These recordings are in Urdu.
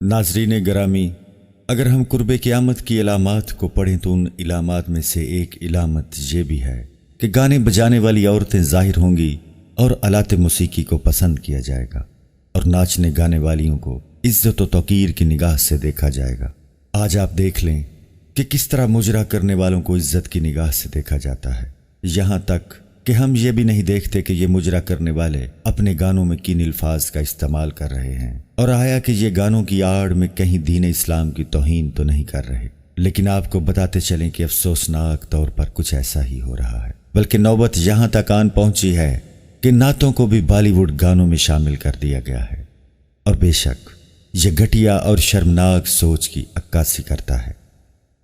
ناظرین گرامی، اگر ہم قرب قیامت کی علامات کو پڑھیں تو ان علامات میں سے ایک علامت یہ بھی ہے کہ گانے بجانے والی عورتیں ظاہر ہوں گی اور آلات موسیقی کو پسند کیا جائے گا اور ناچنے گانے والیوں کو عزت و توقیر کی نگاہ سے دیکھا جائے گا۔ آج آپ دیکھ لیں کہ کس طرح مجرا کرنے والوں کو عزت کی نگاہ سے دیکھا جاتا ہے، یہاں تک کہ ہم یہ بھی نہیں دیکھتے کہ یہ مجرا کرنے والے اپنے گانوں میں کن الفاظ کا استعمال کر رہے ہیں اور آیا کہ یہ گانوں کی آڑ میں کہیں دین اسلام کی توہین تو نہیں کر رہے۔ لیکن آپ کو بتاتے چلیں کہ افسوسناک طور پر کچھ ایسا ہی ہو رہا ہے، بلکہ نوبت یہاں تک آن پہنچی ہے کہ نعتوں کو بھی بالی ووڈ گانوں میں شامل کر دیا گیا ہے، اور بے شک یہ گھٹیا اور شرمناک سوچ کی عکاسی کرتا ہے۔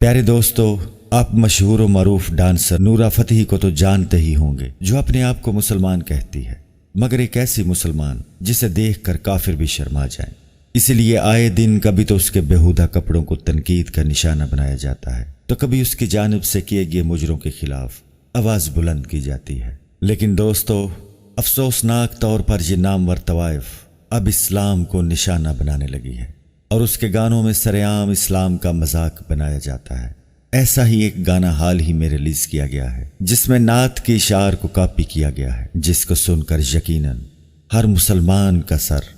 پیارے دوستو، آپ مشہور و معروف ڈانسر نورا فتحی کو تو جانتے ہی ہوں گے، جو اپنے آپ کو مسلمان کہتی ہے، مگر ایک ایسی مسلمان جسے دیکھ کر کافر بھی شرما جائیں۔ اسی لیے آئے دن کبھی تو اس کے بیہودہ کپڑوں کو تنقید کا نشانہ بنایا جاتا ہے، تو کبھی اس کی جانب سے کیے گئے مجروں کے خلاف آواز بلند کی جاتی ہے۔ لیکن دوستو، افسوسناک طور پر یہ نامور طوائف اب اسلام کو نشانہ بنانے لگی ہے اور اس کے گانوں میں سرعام اسلام کا مذاق بنایا جاتا ہے۔ ایسا ہی ایک گانا حال ہی میں ریلیز کیا گیا ہے جس میں نعت کے اشعار کو کاپی کیا گیا ہے، جس کو سن کر یقیناً ہر مسلمان کا سر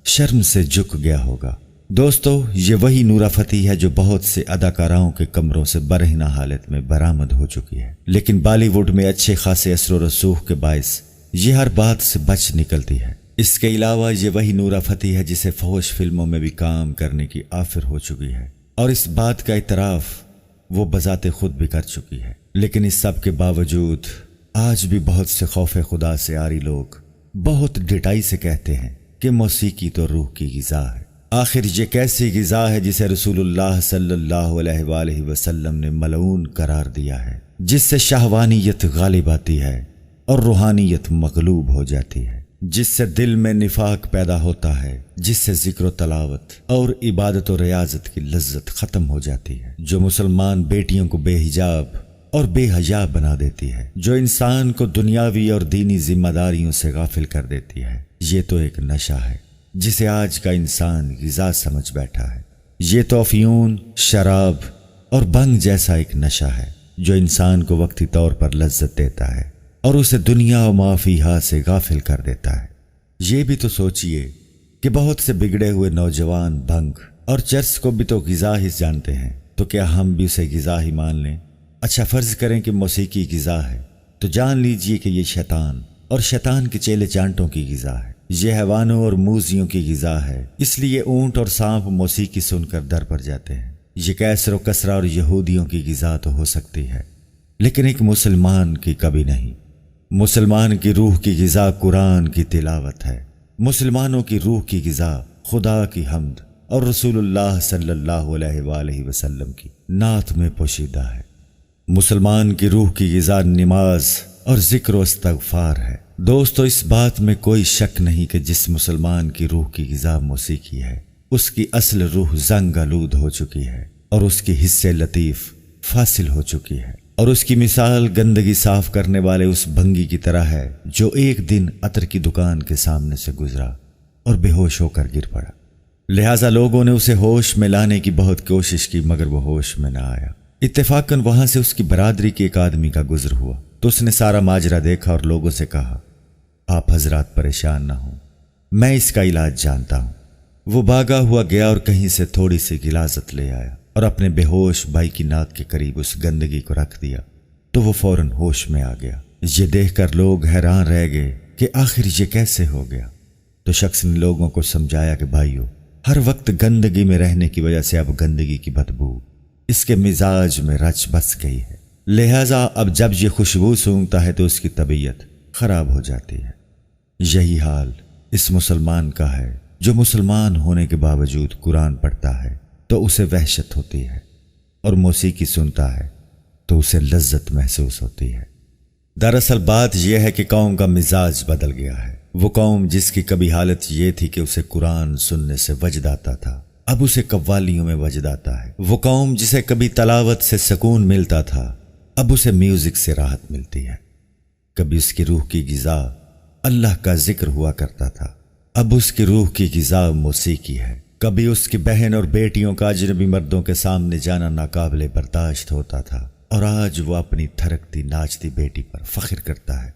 شرم سے جھک گیا ہوگا۔ دوستو، یہ وہی نورا فتحی ہے جو بہت سے اداکاراؤں کے کمروں سے برہنہ حالت میں برآمد ہو چکی ہے، لیکن بالی ووڈ میں اچھے خاصے اثر و رسوخ کے باعث یہ ہر بات سے بچ نکلتی ہے۔ اس کے علاوہ یہ وہی نورا فتحی ہے جسے فحش فلموں میں بھی کام کرنے کی آفر ہو چکی ہے، اور اس بات کا اعتراف وہ بذات خود بھی کر چکی ہے۔ لیکن اس سب کے باوجود آج بھی بہت سے خوف خدا سے عاری لوگ بہت ڈٹائی سے کہتے ہیں کہ موسیقی تو روح کی غذا ہے۔ آخر یہ کیسی غذا ہے جسے رسول اللہ صلی اللہ علیہ وآلہ وسلم نے ملعون قرار دیا ہے، جس سے شہوانیت غالب آتی ہے اور روحانیت مغلوب ہو جاتی ہے، جس سے دل میں نفاق پیدا ہوتا ہے، جس سے ذکر و تلاوت اور عبادت و ریاضت کی لذت ختم ہو جاتی ہے، جو مسلمان بیٹیوں کو بے حجاب اور بے حیا بنا دیتی ہے، جو انسان کو دنیاوی اور دینی ذمہ داریوں سے غافل کر دیتی ہے۔ یہ تو ایک نشہ ہے جسے آج کا انسان غذا سمجھ بیٹھا ہے۔ یہ تو افیون، شراب اور بھنگ جیسا ایک نشہ ہے جو انسان کو وقتی طور پر لذت دیتا ہے اور اسے دنیا و ما فیہا سے غافل کر دیتا ہے۔ یہ بھی تو سوچئے کہ بہت سے بگڑے ہوئے نوجوان بھنگ اور چرس کو بھی تو غذا ہی جانتے ہیں، تو کیا ہم بھی اسے غذا ہی مان لیں؟ اچھا، فرض کریں کہ موسیقی غذا ہے، تو جان لیجئے کہ یہ شیطان اور شیطان کے چیلے چانٹوں کی غذا ہے، یہ حیوانوں اور موذیوں کی غذا ہے۔ اس لیے اونٹ اور سانپ موسیقی سن کر در پر جاتے ہیں۔ یہ کیسر و کسرا اور یہودیوں کی غذا تو ہو سکتی ہے، لیکن ایک مسلمان کی کبھی نہیں۔ مسلمان کی روح کی غذا قرآن کی تلاوت ہے، مسلمانوں کی روح کی غذا خدا کی حمد اور رسول اللہ صلی اللہ علیہ وآلہ وسلم کی نعت میں پوشیدہ ہے۔ مسلمان کی روح کی غذا نماز اور ذکر و استغفار ہے۔ دوستو، اس بات میں کوئی شک نہیں کہ جس مسلمان کی روح کی غذا موسیقی ہے، اس کی اصل روح زنگ آلود ہو چکی ہے اور اس کی حصے لطیف فاصل ہو چکی ہے، اور اس کی مثال گندگی صاف کرنے والے اس بھنگی کی طرح ہے جو ایک دن عطر کی دکان کے سامنے سے گزرا اور بے ہوش ہو کر گر پڑا۔ لہٰذا لوگوں نے اسے ہوش میں لانے کی بہت کوشش کی، مگر وہ ہوش میں نہ آیا۔ اتفاقاً وہاں سے اس کی برادری کے ایک آدمی کا گزر ہوا، تو اس نے سارا ماجرا دیکھا اور لوگوں سے کہا، آپ حضرات پریشان نہ ہوں، میں اس کا علاج جانتا ہوں۔ وہ بھاگا ہوا گیا اور کہیں سے تھوڑی سی غلاظت لے آیا اور اپنے بے ہوش بھائی کی ناک کے قریب اس گندگی کو رکھ دیا، تو وہ فوراً ہوش میں آ گیا۔ یہ دیکھ کر لوگ حیران رہ گئے کہ آخر یہ کیسے ہو گیا۔ تو شخص نے لوگوں کو سمجھایا کہ بھائیو، ہر وقت گندگی میں رہنے کی وجہ سے اب گندگی کی بدبو اس کے مزاج میں رچ بس گئی ہے، لہٰذا اب جب یہ خوشبو سونگھتا ہے تو اس کی طبیعت خراب ہو جاتی ہے۔ یہی حال اس مسلمان کا ہے جو مسلمان ہونے کے باوجود قرآن پڑھتا ہے تو اسے وحشت ہوتی ہے، اور موسیقی سنتا ہے تو اسے لذت محسوس ہوتی ہے۔ دراصل بات یہ ہے کہ قوم کا مزاج بدل گیا ہے۔ وہ قوم جس کی کبھی حالت یہ تھی کہ اسے قرآن سننے سے وجد آتا تھا، اب اسے قوالیوں میں وجد آتا ہے۔ وہ قوم جسے کبھی تلاوت سے سکون ملتا تھا، اب اسے میوزک سے راحت ملتی ہے۔ کبھی اس کی روح کی غذا اللہ کا ذکر ہوا کرتا تھا، اب اس کی روح کی غذا موسیقی ہے۔ کبھی اس کی بہن اور بیٹیوں کا اجنبی مردوں کے سامنے جانا ناقابل برداشت ہوتا تھا، اور آج وہ اپنی تھرکتی ناچتی بیٹی پر فخر کرتا ہے۔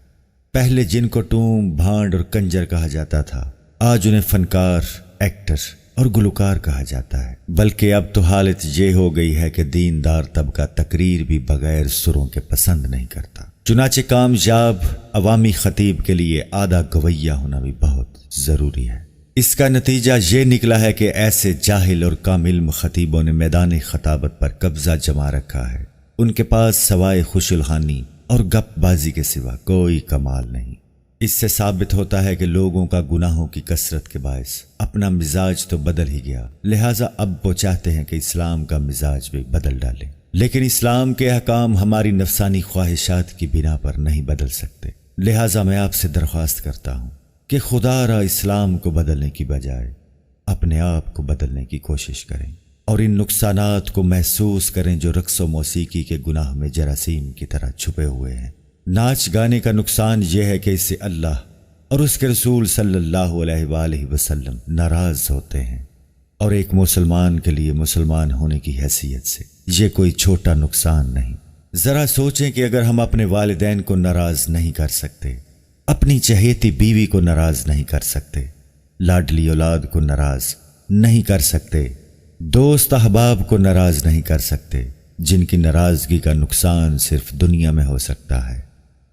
پہلے جن کو ٹوم، بھانڈ اور کنجر کہا جاتا تھا، آج انہیں فنکار، ایکٹر اور گلوکار کہا جاتا ہے۔ بلکہ اب تو حالت یہ ہو گئی ہے کہ دیندار طبقہ تقریر بھی بغیر سروں کے پسند نہیں کرتا۔ چنانچہ کامیاب عوامی خطیب کے لیے آدھا گویہ ہونا بھی بہت ضروری ہے۔ اس کا نتیجہ یہ نکلا ہے کہ ایسے جاہل اور کام علم خطیبوں نے میدان خطابت پر قبضہ جما رکھا ہے۔ ان کے پاس سوائے خوش الحانی اور گپ بازی کے سوا کوئی کمال نہیں۔ اس سے ثابت ہوتا ہے کہ لوگوں کا گناہوں کی کثرت کے باعث اپنا مزاج تو بدل ہی گیا، لہٰذا اب وہ چاہتے ہیں کہ اسلام کا مزاج بھی بدل ڈالیں۔ لیکن اسلام کے احکام ہماری نفسانی خواہشات کی بنا پر نہیں بدل سکتے، لہٰذا میں آپ سے درخواست کرتا ہوں کہ خدا را اسلام کو بدلنے کی بجائے اپنے آپ کو بدلنے کی کوشش کریں، اور ان نقصانات کو محسوس کریں جو رقص و موسیقی کے گناہ میں جراثیم کی طرح چھپے ہوئے ہیں۔ ناچ گانے کا نقصان یہ ہے کہ اس سے اللہ اور اس کے رسول صلی اللہ علیہ وآلہ وسلم ناراض ہوتے ہیں، اور ایک مسلمان کے لیے مسلمان ہونے کی حیثیت سے یہ کوئی چھوٹا نقصان نہیں۔ ذرا سوچیں کہ اگر ہم اپنے والدین کو ناراض نہیں کر سکتے، اپنی چہیتی بیوی کو ناراض نہیں کر سکتے، لاڈلی اولاد کو ناراض نہیں کر سکتے، دوست احباب کو ناراض نہیں کر سکتے، جن کی ناراضگی کا نقصان صرف دنیا میں ہو سکتا ہے،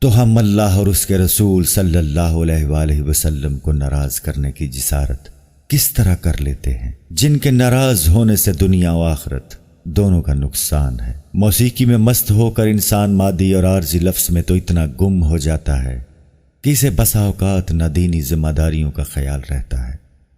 تو ہم اللہ اور اس کے رسول صلی اللہ علیہ وآلہ وسلم کو ناراض کرنے کی جسارت کس طرح کر لیتے ہیں، جن کے ناراض ہونے سے دنیا و آخرت دونوں کا نقصان ہے۔ موسیقی میں مست ہو کر انسان مادی اور عارضی لفظ میں تو اتنا گم ہو جاتا ہے کہ اسے بسا اوقات نہ دینی ذمہ داریوں کا خیال رہتا ہے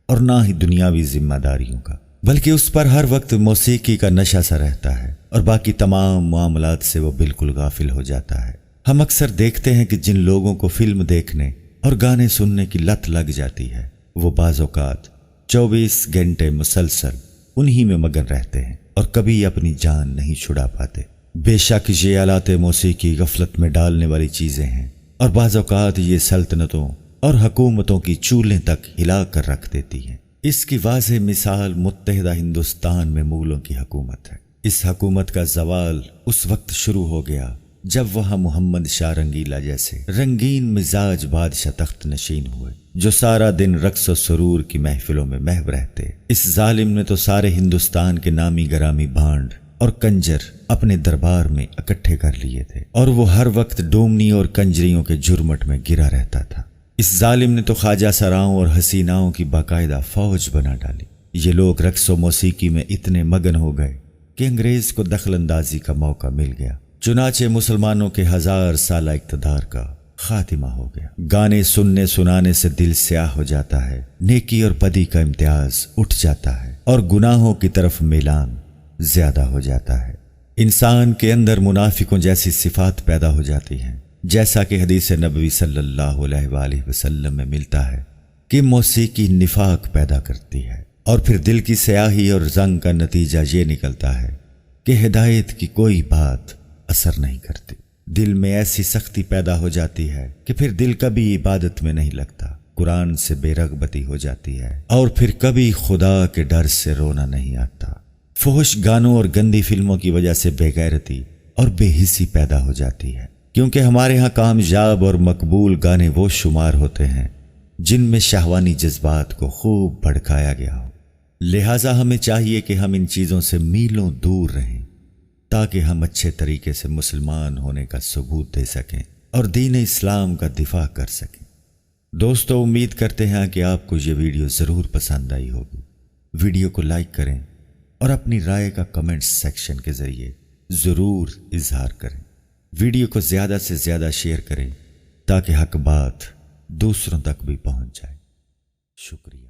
اور نہ ہی دنیاوی ذمہ داریوں کا، بلکہ اس پر ہر وقت موسیقی کا نشہ سا رہتا ہے، اور باقی تمام معاملات سے وہ بالکل غافل ہو جاتا ہے۔ ہم اکثر دیکھتے ہیں کہ جن لوگوں کو فلم دیکھنے اور گانے سننے کی لت لگ جاتی ہے، وہ بعض اوقات 24 گھنٹے مسلسل انہی میں مگن رہتے ہیں اور کبھی اپنی جان نہیں چھڑا پاتے۔ بے شک یہ آلات موسیقی غفلت میں ڈالنے والی چیزیں ہیں، اور بعض اوقات یہ سلطنتوں اور حکومتوں کی چولیں تک ہلا کر رکھ دیتی ہیں۔ اس کی واضح مثال متحدہ ہندوستان میں مغلوں کی حکومت ہے۔ اس حکومت کا زوال اس وقت شروع ہو گیا جب وہاں محمد شاہ رنگیلا جیسے رنگین مزاج بادشاہ تخت نشین ہوئے، جو سارا دن رقص و سرور کی محفلوں میں محو رہتے۔ اس ظالم نے تو سارے ہندوستان کے نامی گرامی بھانڈ اور کنجر اپنے دربار میں اکٹھے کر لیے تھے، اور وہ ہر وقت ڈومنی اور کنجریوں کے جرمٹ میں گرا رہتا تھا۔ اس ظالم نے تو خواجہ سراؤں اور حسیناؤں کی باقاعدہ فوج بنا ڈالی۔ یہ لوگ رقص و موسیقی میں اتنے مگن ہو گئے کہ انگریز کو دخل اندازی کا موقع مل گیا، چنانچہ مسلمانوں کے 1000 سالہ اقتدار کا خاتمہ ہو گیا۔ گانے سننے سنانے سے دل سیاہ ہو جاتا ہے، نیکی اور بدی کا امتیاز اٹھ جاتا ہے، اور گناہوں کی طرف میلان زیادہ ہو جاتا ہے۔ انسان کے اندر منافقوں جیسی صفات پیدا ہو جاتی ہیں، جیسا کہ حدیث نبوی صلی اللہ علیہ وآلہ وسلم میں ملتا ہے کہ موسیقی نفاق پیدا کرتی ہے، اور پھر دل کی سیاہی اور زنگ کا نتیجہ یہ نکلتا ہے کہ ہدایت کی کوئی بات اثر نہیں کرتی۔ دل میں ایسی سختی پیدا ہو جاتی ہے کہ پھر دل کبھی عبادت میں نہیں لگتا، قرآن سے بے رغبتی ہو جاتی ہے، اور پھر کبھی خدا کے ڈر سے رونا نہیں آتا۔ فحش گانوں اور گندی فلموں کی وجہ سے بے غیرتی اور بے حسی پیدا ہو جاتی ہے، کیونکہ ہمارے ہاں کامیاب اور مقبول گانے وہ شمار ہوتے ہیں جن میں شہوانی جذبات کو خوب بھڑکایا گیا ہو۔ لہٰذا ہمیں چاہیے کہ ہم ان چیزوں سے میلوں دور رہیں، تاکہ ہم اچھے طریقے سے مسلمان ہونے کا ثبوت دے سکیں اور دین اسلام کا دفاع کر سکیں۔ دوستو، امید کرتے ہیں کہ آپ کو یہ ویڈیو ضرور پسند آئی ہوگی۔ ویڈیو کو لائک کریں اور اپنی رائے کا کمنٹ سیکشن کے ذریعے ضرور اظہار کریں۔ ویڈیو کو زیادہ سے زیادہ شیئر کریں تاکہ حق بات دوسروں تک بھی پہنچ جائے۔ شکریہ۔